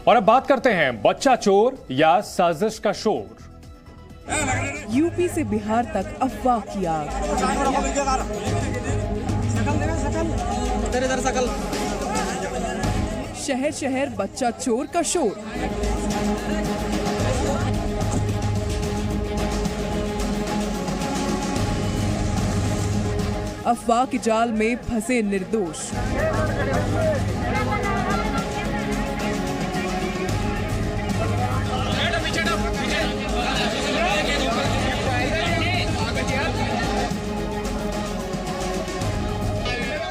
और अब बात करते हैं बच्चा चोर या साजिश का शोर। यूपी से बिहार तक अफवाह की आग। शहर शहर बच्चा चोर का शोर। अफवाह के जाल में फंसे निर्दोष।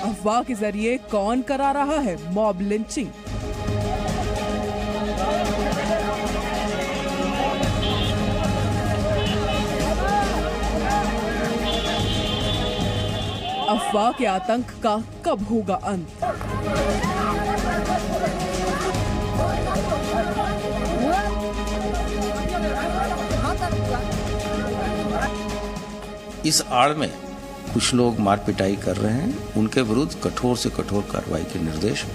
अफवाह के जरिए कौन करा रहा है मॉब लिंचिंग? अफवाह के आतंक का कब होगा अंत? इस आड़ में कुछ लोग मार पिटाई कर रहे हैं, उनके विरुद्ध कठोर से कठोर कार्रवाई के निर्देश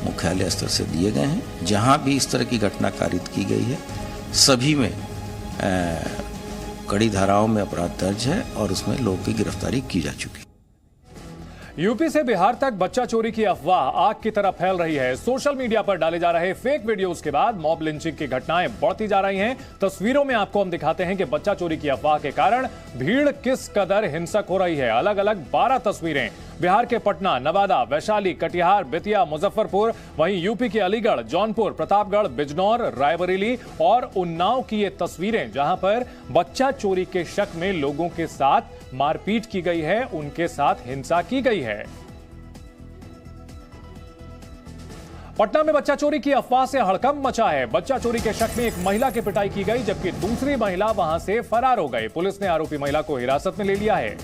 मुख्यालय स्तर से दिए गए हैं। जहां भी इस तरह की घटना कारित की गई है, सभी में कड़ी धाराओं में अपराध दर्ज है और उसमें लोगों की गिरफ्तारी की जा चुकी है। यूपी से बिहार तक बच्चा चोरी की अफवाह आग की तरह फैल रही है। सोशल मीडिया पर डाले जा रहे फेक वीडियोस के बाद मॉब लिंचिंग की घटनाएं बढ़ती जा रही हैं। तस्वीरों में आपको हम दिखाते हैं कि बच्चा चोरी की अफवाह के कारण भीड़ किस कदर हिंसक हो रही है। अलग अलग 12 तस्वीरें बिहार के पटना, नवादा, वैशाली, कटिहार, बेतिया, मुजफ्फरपुर, वहीं यूपी के अलीगढ़, जौनपुर, प्रतापगढ़, बिजनौर, रायबरेली और उन्नाव की ये तस्वीरें, जहां पर बच्चा चोरी के शक में लोगों के साथ मारपीट की गई है, उनके साथ हिंसा की गई है। पटना में बच्चा चोरी की अफवाह से हड़कंप मचा है। बच्चा चोरी के शक में एक महिला की पिटाई की गई, जबकि दूसरी महिला वहां से फरार हो गई। पुलिस ने आरोपी महिला को हिरासत में ले लिया है।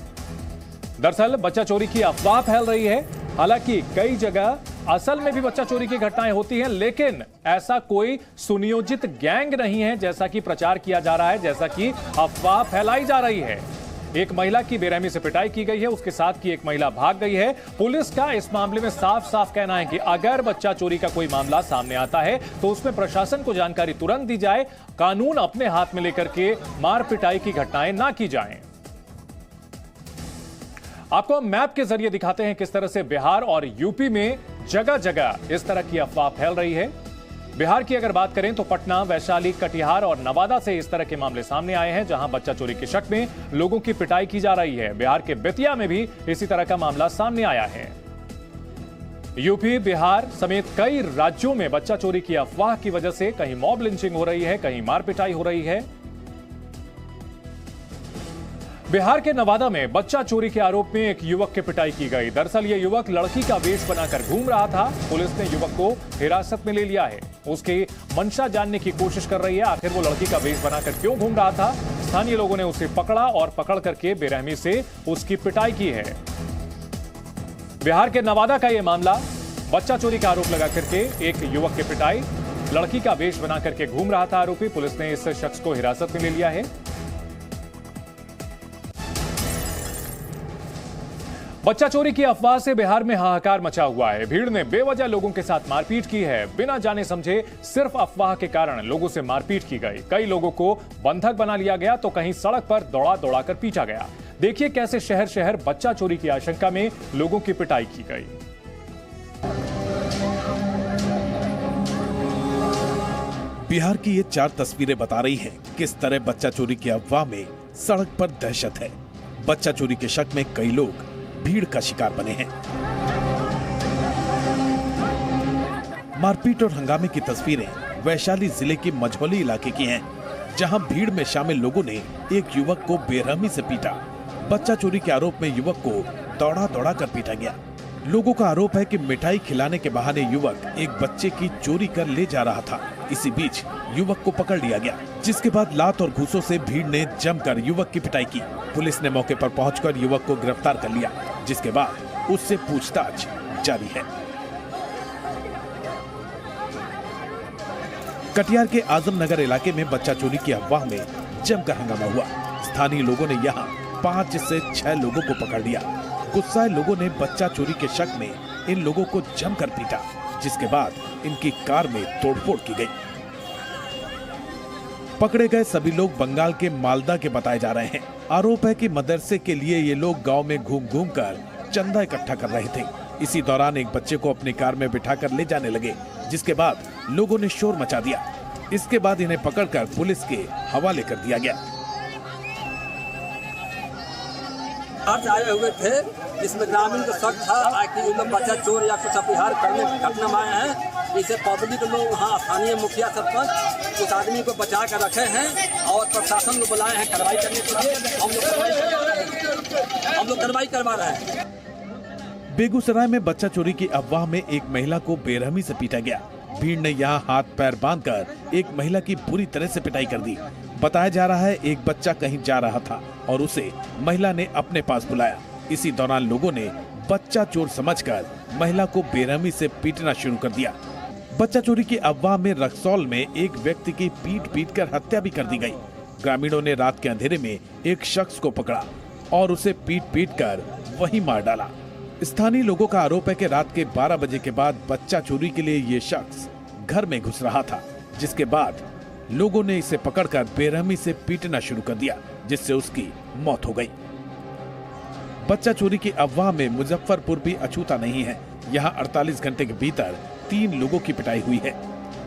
दरअसल बच्चा चोरी की अफवाह फैल रही है। हालांकि कई जगह असल में भी बच्चा चोरी की घटनाएं होती हैं, लेकिन ऐसा कोई सुनियोजित गैंग नहीं है जैसा कि प्रचार किया जा रहा है, जैसा कि अफवाह फैलाई जा रही है। एक महिला की बेरहमी से पिटाई की गई है, उसके साथ की एक महिला भाग गई है। पुलिस का इस मामले में साफ साफ कहना है कि अगर बच्चा चोरी का कोई मामला सामने आता है तो उसमें प्रशासन को जानकारी तुरंत दी जाए, कानून अपने हाथ में लेकर के मार पिटाई की घटनाएं ना की जाएं। आपको हम मैप के जरिए दिखाते हैं किस तरह से बिहार और यूपी में जगह जगह इस तरह की अफवाह फैल रही है। बिहार की अगर बात करें तो पटना, वैशाली, कटिहार और नवादा से इस तरह के मामले सामने आए हैं, जहां बच्चा चोरी के शक में लोगों की पिटाई की जा रही है। बिहार के बेतिया में भी इसी तरह का मामला सामने आया है। यूपी, बिहार समेत कई राज्यों में बच्चा चोरी की अफवाह की वजह से कहीं मॉब लिंचिंग हो रही है, कहीं मार पिटाई हो रही है। बिहार के नवादा में बच्चा चोरी के आरोप में एक युवक की पिटाई की गई। दरअसल ये युवक लड़की का वेश बनाकर घूम रहा था। पुलिस ने युवक को हिरासत में ले लिया है। उसकी मंशा जानने की कोशिश कर रही है, आखिर वो लड़की का वेश बनाकर क्यों घूम रहा था। स्थानीय लोगों ने उसे पकड़ा और पकड़ करके बेरहमी से उसकी पिटाई की है। बिहार के नवादा का यह मामला, बच्चा चोरी का आरोप लगा करके एक युवक की पिटाई, लड़की का वेश बना करके घूम रहा था आरोपी। पुलिस ने इस शख्स को हिरासत में ले लिया है। बच्चा चोरी की अफवाह से बिहार में हाहाकार मचा हुआ है। भीड़ ने बेवजह लोगों के साथ मारपीट की है। बिना जाने समझे सिर्फ अफवाह के कारण लोगों से मारपीट की गई। कई लोगों को बंधक बना लिया गया तो कहीं सड़क पर दौड़ा दौड़ा कर पीटा गया। देखिए कैसे शहर शहर बच्चा चोरी की आशंका में लोगों की पिटाई की गई। बिहार की ये 4 तस्वीरें बता रही हैं किस तरह बच्चा चोरी की अफवाह में सड़क पर दहशत है। बच्चा चोरी के शक में कई लोग भीड़ का शिकार बने हैं। मारपीट और हंगामे की तस्वीरें वैशाली जिले के मझौली इलाके की हैं, जहां भीड़ में शामिल लोगों ने एक युवक को बेरहमी से पीटा। बच्चा चोरी के आरोप में युवक को दौड़ा दौड़ा कर पीटा गया। लोगों का आरोप है कि मिठाई खिलाने के बहाने युवक एक बच्चे की चोरी कर ले जा रहा था। इसी बीच युवक को पकड़ लिया गया, जिसके बाद लात और घूंसों से भीड़ ने जमकर युवक की पिटाई की। पुलिस ने मौके पर पहुंचकर युवक को गिरफ्तार कर लिया, जिसके बाद उससे पूछताछ जारी है। कटिहार के आजमनगर इलाके में बच्चा चोरी की अफवाह में जमकर हंगामा हुआ। स्थानीय लोगों ने यहां 5 से 6 लोगों को पकड़ लिया। गुस्साए लोगों ने बच्चा चोरी के शक में इन लोगों को जमकर पीटा, जिसके बाद इनकी कार में तोड़फोड़ की गई। पकड़े गए सभी लोग बंगाल के मालदा के बताए जा रहे हैं। आरोप है कि मदरसे के लिए ये लोग गांव में घूम घूम कर चंदा इकट्ठा कर रहे थे। इसी दौरान एक बच्चे को अपनी कार में बिठाकर ले जाने लगे, जिसके बाद लोगों ने शोर मचा दिया। इसके बाद इन्हें पकड़कर पुलिस के हवाले कर दिया गया। आज आए हुए थे, जिसमें ग्रामीण को शक था कि ये लोग बच्चा चोर या कुछ अपहार करने की घटना में आए हैं। इसे पब्लिक लोग वहाँ स्थानीय मुखिया सरपंच उस आदमी को बचा कर रखे हैं और प्रशासन को बुलाए हैं कार्रवाई करने के लिए। हम लोग कार्रवाई करवा रहे हैं। बेगूसराय में बच्चा चोरी की अफवाह में एक महिला को बेरहमी से पीटा गया। भीड़ ने यहाँ हाथ पैर बांधकर एक महिला की बुरी तरह से पिटाई कर दी। बताया जा रहा है एक बच्चा कहीं जा रहा था और उसे महिला ने अपने पास बुलाया। इसी दौरान लोगों ने बच्चा चोर समझकर महिला को बेरहमी से पीटना शुरू कर दिया। बच्चा चोरी की अफवाह में रक्सौल में एक व्यक्ति की पीट कर हत्या भी कर दी गई। ग्रामीणों ने रात के अंधेरे में एक शख्स को पकड़ा और उसे पीट कर वहीं मार डाला। स्थानीय लोगों का आरोप है कि रात के 12 बजे के बाद बच्चा चोरी के लिए ये शख्स घर में घुस रहा था, जिसके बाद लोगों ने इसे पकड़कर बेरहमी से पीटना शुरू कर दिया, जिससे उसकी मौत हो गई। बच्चा चोरी की अफवाह में मुजफ्फरपुर भी अछूता नहीं है। यहाँ 48 घंटे के भीतर 3 लोगों की पिटाई हुई है।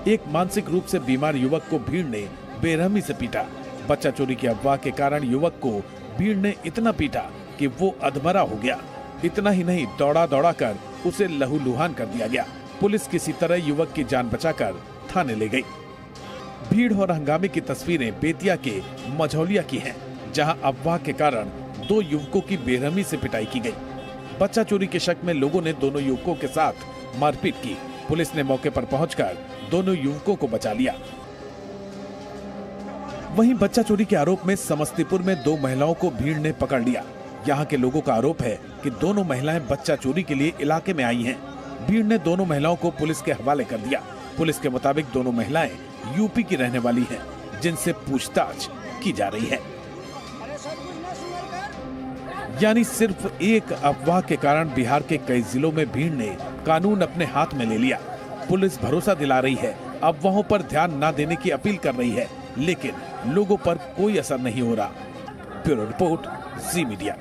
एक मानसिक रूप से बीमार युवक को भीड़ ने बेरहमी से पीटा। बच्चा चोरी की अफवाह के कारण युवक को भीड़ ने इतना पीटा कि वो अधमरा हो गया। इतना ही नहीं, दौड़ा कर उसे लहूलुहान कर दिया गया। पुलिस किसी तरह युवक की जान बचाकर थाने ले गई। भीड़ और हंगामे की तस्वीरें बेतिया के मझौलिया की हैं, जहां अफवाह के कारण 2 युवकों की बेरहमी से पिटाई की गई। बच्चा चोरी के शक में लोगों ने दोनों युवकों के साथ मारपीट की। पुलिस ने मौके पर पहुंचकर दोनों युवकों को बचा लिया। वहीं बच्चा चोरी के आरोप में समस्तीपुर में 2 महिलाओं को भीड़ ने पकड़ लिया। यहाँ के लोगों का आरोप है कि दोनों महिलाएं बच्चा चोरी के लिए इलाके में आई हैं। भीड़ ने दोनों महिलाओं को पुलिस के हवाले कर दिया। पुलिस के मुताबिक दोनों महिलाएं यूपी की रहने वाली हैं, जिनसे पूछताछ की जा रही है। यानी सिर्फ एक अफवाह के कारण बिहार के कई जिलों में भीड़ ने कानून अपने हाथ में ले लिया। पुलिस भरोसा दिला रही है, अफवाहों पर ध्यान न देने की अपील कर रही है, लेकिन लोगों पर कोई असर नहीं हो रहा। ब्यूरो रिपोर्ट, जी मीडिया।